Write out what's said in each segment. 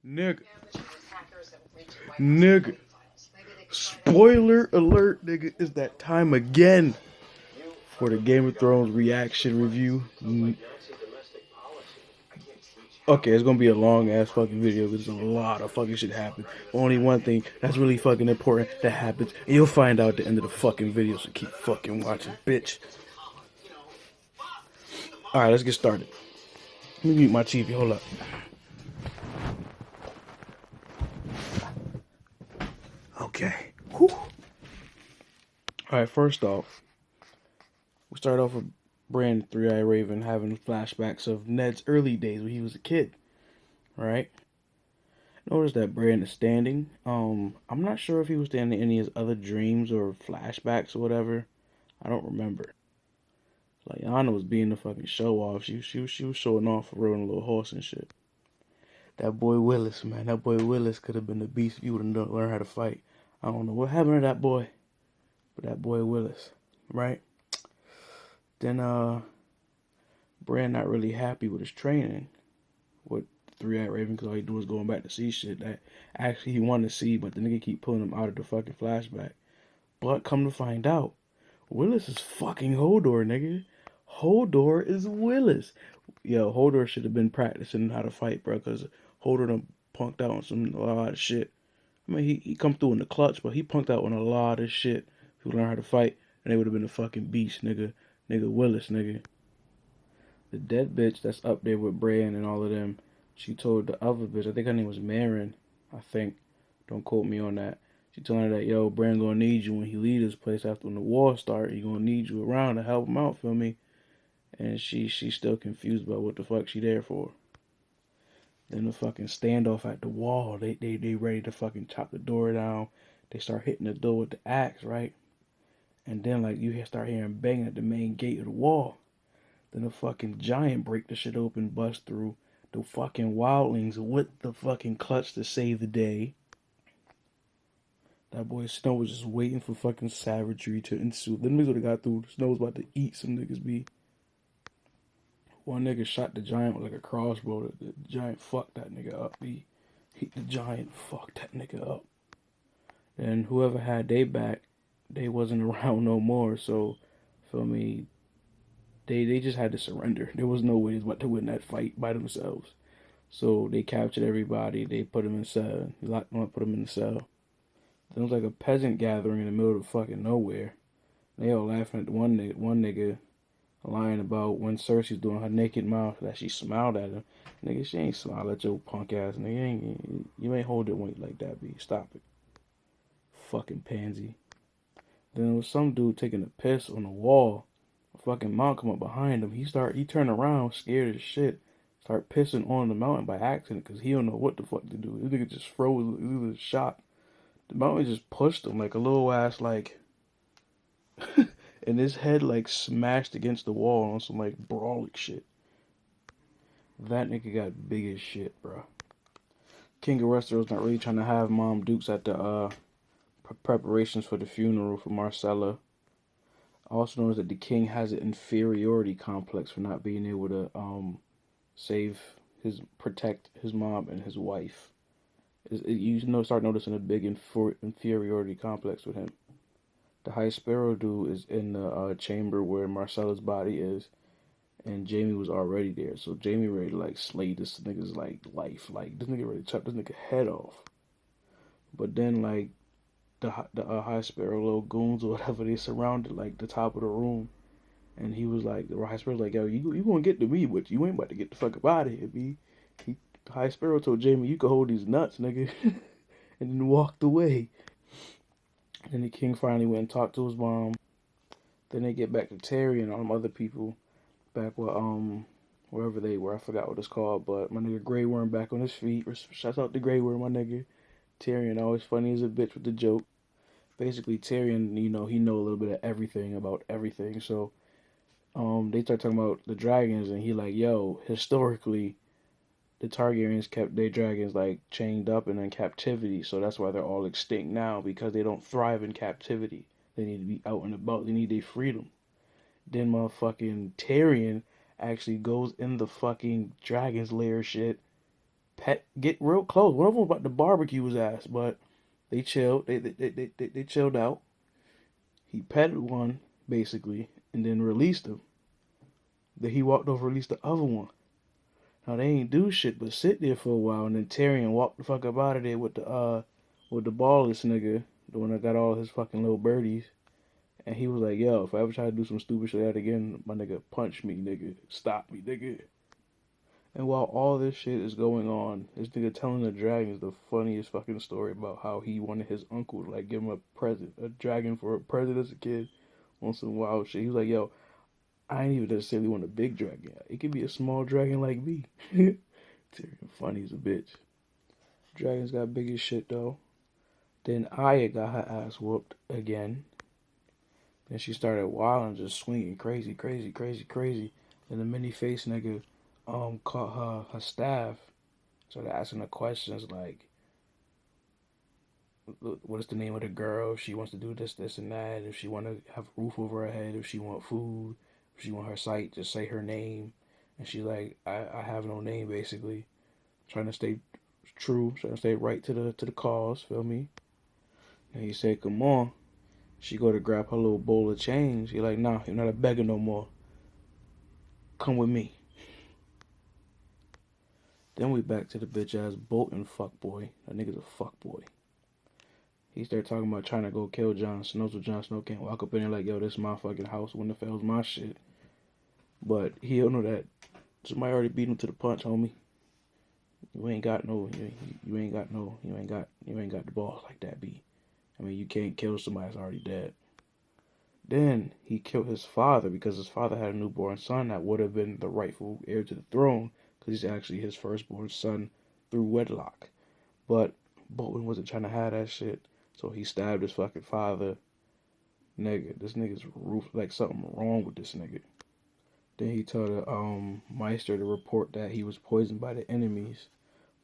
Nigga. Nigga. Spoiler alert, nigga. It's that time again for the Game of Thrones reaction review. Okay, it's gonna be a long ass fucking video because there's a lot of fucking shit happen. Only one thing that's really fucking important that happens, and you'll find out at the end of the fucking video, so keep fucking watching, bitch. Alright, let's get started. Let me mute my TV, hold up. Okay. Whew. Alright, first off, we start off with Bran, Three-Eyed Raven, having flashbacks of Ned's early days when he was a kid. Right? Notice that Bran is standing. I'm not sure if he was standing in any of his other dreams or flashbacks or whatever. I don't remember. Like, Anna was being the fucking show off. She was showing off for riding a little horse and shit. That boy Willis, man. That boy Willis could have been the beast if you would have learned how to fight. I don't know what happened to that boy. But that boy Willis. Right? Then, Bran not really happy with his training. With Three-Eyed Raven, because all he do is going back to see shit that actually he wanted to see, but the nigga keep pulling him out of the fucking flashback. But come to find out, Willis is fucking Hodor, nigga. Hodor is Willis. Yo, Hodor should have been practicing how to fight, bro, because Hodor done punked out on a lot of shit. I mean, he come through in the clutch, but he punked out on a lot of shit. If he learned how to fight, and they would have been a fucking beast, nigga. Nigga Willis, nigga. The dead bitch that's up there with Bran and all of them, she told the other bitch, I think her name was Marin, I think. Don't quote me on that. She told her that, yo, Bran gonna need you when he leave this place after when the war start. He gonna need you around to help him out, feel me? And she's still confused about what the fuck she there for. Then the fucking standoff at the wall. They ready to fucking chop the door down. They start hitting the door with the axe, right? And then like you start hearing banging at the main gate of the wall. Then the fucking giant break the shit open, bust through. The fucking wildlings with the fucking clutch to save the day. That boy Snow was just waiting for fucking savagery to ensue. Them niggas would have got through. Snow was about to eat some niggas, be. One nigga shot the giant with like a crossbow. The giant fucked that nigga up, be. The giant fucked that nigga up. And whoever had they back, they wasn't around no more. So, feel me, they just had to surrender. There was no way they was about to win that fight by themselves. So they captured everybody. They put them in a cell. Locked them up, put them in the cell. Then it was like a peasant gathering in the middle of fucking nowhere. They all laughing at the one nigga lying about when Cersei's doing her naked mouth that she smiled at him. Nigga, she ain't smile at your punk ass nigga. You ain't hold it weight like that, B. Stop it. Fucking pansy. Then there was some dude taking a piss on the wall. A fucking mount come up behind him. He turned around, scared as shit. Start pissing on the mountain by accident because he don't know what the fuck to do. This nigga just froze. He was shocked. The mountain just pushed him like a little ass like, and his head like smashed against the wall on some like brawling shit. That nigga got big as shit, bro. King of Westeros not really trying to have Mom Dukes at the preparations for the funeral for Marcella. Also knows that the king has an inferiority complex for not being able to protect his mom and his wife. Start noticing a big inferiority complex with him. The High Sparrow dude is in the chamber where Marcella's body is, and Jaime was already there. So Jaime ready to like slay this nigga's like life. Like this nigga ready to chop this nigga head off. But then like the High Sparrow little goons or whatever, they surrounded like the top of the room. And he was like, the High Sparrow's like, yo, you gonna get to me, but you ain't about to get the fuck up out of here, B. High Sparrow told Jaime, you can hold these nuts, nigga. And then walked away. And then the king finally went and talked to his mom. Then they get back to Terry and all them other people back with, wherever they were. I forgot what it's called, but my nigga Grey Worm back on his feet. Shouts out to Grey Worm, my nigga. Tyrion always funny as a bitch with the joke. Basically, Tyrion, he know a little bit of everything about everything. So, they start talking about the dragons, and he like, yo, historically, the Targaryens kept their dragons like chained up and in captivity, so that's why they're all extinct now, because they don't thrive in captivity. They need to be out and about. They need their freedom. Then motherfucking Tyrion actually goes in the fucking dragon's lair shit get real close. One of them was about to barbecue his ass, but they chilled. They chilled out. He petted one basically, and then released him. Then he walked over, released the other one. Now they ain't do shit but sit there for a while, and then Tyrion walked the fuck up out of there with the ballless nigga, the one that got all his fucking little birdies. And he was like, yo, if I ever try to do some stupid shit like that again, my nigga, punch me, nigga. Stop me, nigga. And while all this shit is going on, this nigga telling the dragons the funniest fucking story about how he wanted his uncle to like give him a present, a dragon for a present as a kid on some wild shit. He was like, yo, I ain't even necessarily want a big dragon. It could be a small dragon like me. Tyrion funny as a bitch. Dragons got big as shit though. Then Arya got her ass whooped again. Then she started wilding, just swinging crazy, crazy, crazy, crazy. Then the mini face nigga caught her staff. Started asking her questions like, what is the name of the girl? If she wants to do this, this, and that. If she want to have a roof over her head. If she want food. If she want her sight, just say her name. And she's like, I have no name, basically. Trying to stay true, trying to stay right to the cause, feel me? And he said, come on. She go to grab her little bowl of change. He like, nah, you're not a beggar no more. Come with me. Then we back to the bitch ass Bolton fuckboy. That nigga's a fuckboy. He started talking about trying to go kill Jon Snow so Jon Snow can't walk up in there like, yo, this is my fucking house. Winterfell's my shit. But he don't know that somebody already beat him to the punch, homie. You ain't got the balls like that, B. I mean, you can't kill somebody that's already dead. Then he killed his father because his father had a newborn son that would have been the rightful heir to the throne because he's actually his firstborn son through wedlock. But Bolton wasn't trying to have that shit, so he stabbed his fucking father. Nigga, this nigga's like something wrong with this nigga. Then he told the Meister to report that he was poisoned by the enemies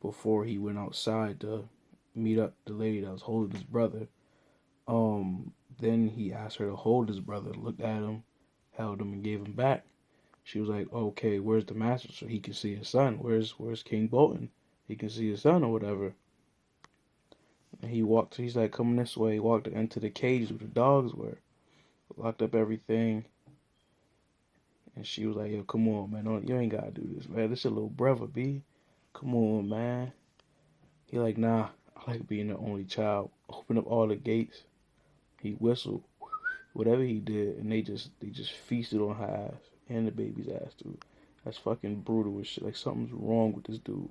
before he went outside to meet up the lady that was holding his brother. Then he asked her to hold his brother, looked at him, held him, and gave him back. She was like, okay, where's the master so he can see his son? Where's King Bolton? He can see his son or whatever. And he's like, coming this way. He walked into the cage where the dogs were. Locked up everything. And she was like, yo, come on, man. You ain't got to do this, man. This your little brother, B. Come on, man. He like, nah, I like being the only child. Open up all the gates. He whistled, whatever he did, and they just feasted on her ass and the baby's ass, dude. That's fucking brutal as shit. Like something's wrong with this dude.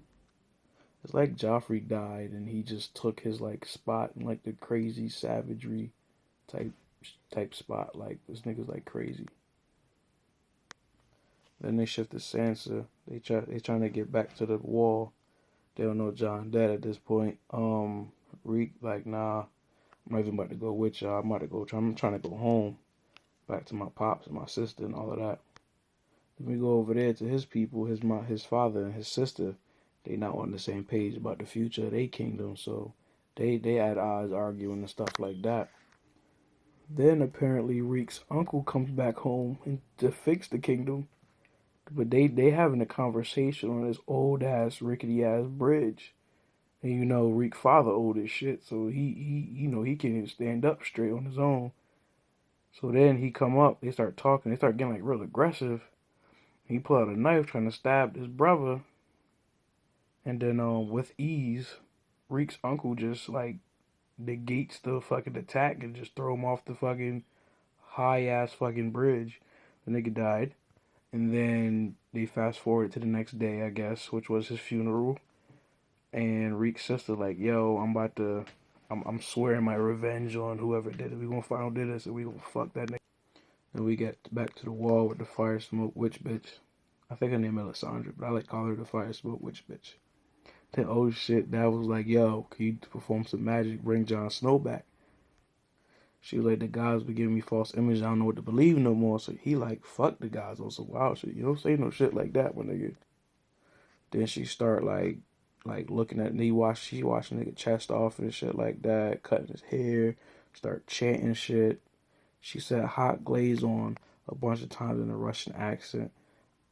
It's like Joffrey died and he just took his like spot in like the crazy savagery type spot. Like this nigga's like crazy. Then they shift to Sansa. They trying to get back to the wall. They don't know Jon dead at this point. Reek like, nah, I'm not even about to go with y'all. I'm trying to go home. Back to my pops and my sister and all of that. Then we go over there to his people, his father and his sister. They not on the same page about the future of their kingdom, so they at odds arguing and stuff like that. Then apparently Reek's uncle comes back home and to fix the kingdom. But they having a conversation on this old ass rickety ass bridge. And you know Reek's father old as shit, so he can't even stand up straight on his own. So then he come up, they start talking, they start getting like real aggressive. He pull out a knife trying to stab his brother. And then with ease, Reek's uncle just like negates the fucking attack and just throw him off the fucking high ass fucking bridge. The nigga died. And then they fast forward to the next day, I guess, which was his funeral. And Reek's sister like, yo, I'm swearing my revenge on whoever did it. We gonna find out did this and we gonna fuck that nigga. And we get back to the wall with the fire smoke witch bitch. I think her name is Melisandre, but I like calling her the fire smoke witch bitch. Then oh shit, Dad was like, yo, can you perform some magic, bring Jon Snow back? She was like, the gods be giving me false images, I don't know what to believe no more. So he like, fuck the gods on some wild shit. You don't say no shit like that, my nigga. Then she start like looking at she watching nigga chest off and shit like that, cutting his hair, start chanting shit. She said hot glaze on a bunch of times in a Russian accent.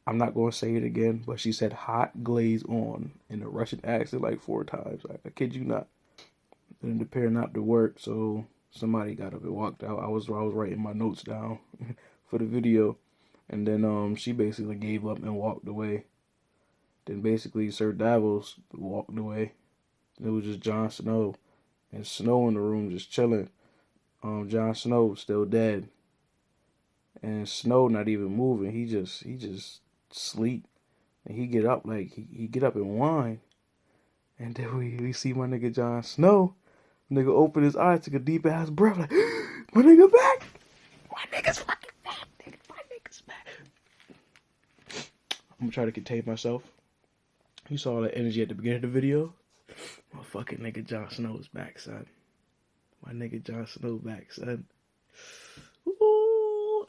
I'm not going to say it again, but she said hot glaze on in a Russian accent like 4 times. I kid you not. And it appeared not to work, so somebody got up and walked out. I was writing my notes down for the video, and then she basically gave up and walked away. Then basically Sir Davos walked away. It was just Jon Snow and Snow in the room just chilling. Jon Snow still dead, and Snow not even moving. He just sleep, and he get up like he get up and whine, and then we see my nigga Jon Snow. Nigga open his eyes, took a deep ass breath, like my nigga back. My nigga's fucking back, nigga. My nigga's back. I'm gonna try to contain myself. You saw all that energy at the beginning of the video. My fucking nigga Jon Snow is back, son. My nigga Jon Snow back, son. Ooh.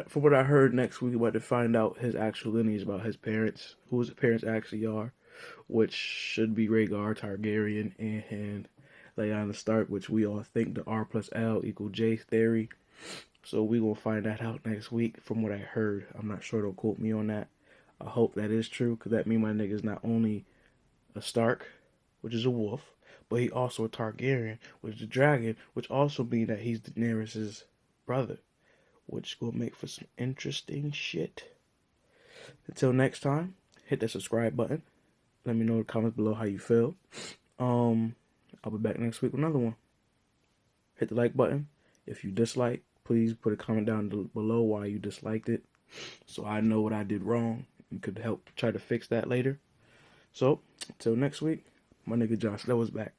From what I heard, next week we're about to find out his actual lineage about his parents, who his parents actually are, which should be Rhaegar Targaryen and Lyanna Stark, which we all think the R plus L equal J theory. So we gonna find that out next week. From what I heard, I'm not sure. Don't quote me on that. I hope that is true, because that means my nigga's not only a Stark, which is a wolf, but he also a Targaryen, which is a dragon, which also means that he's Daenerys' brother, which will make for some interesting shit. Until next time, hit that subscribe button. Let me know in the comments below how you feel. I'll be back next week with another one. Hit the like button. If you dislike, please put a comment down below why you disliked it, so I know what I did wrong and could help try to fix that later. So, until next week, my nigga Jon Snow is back.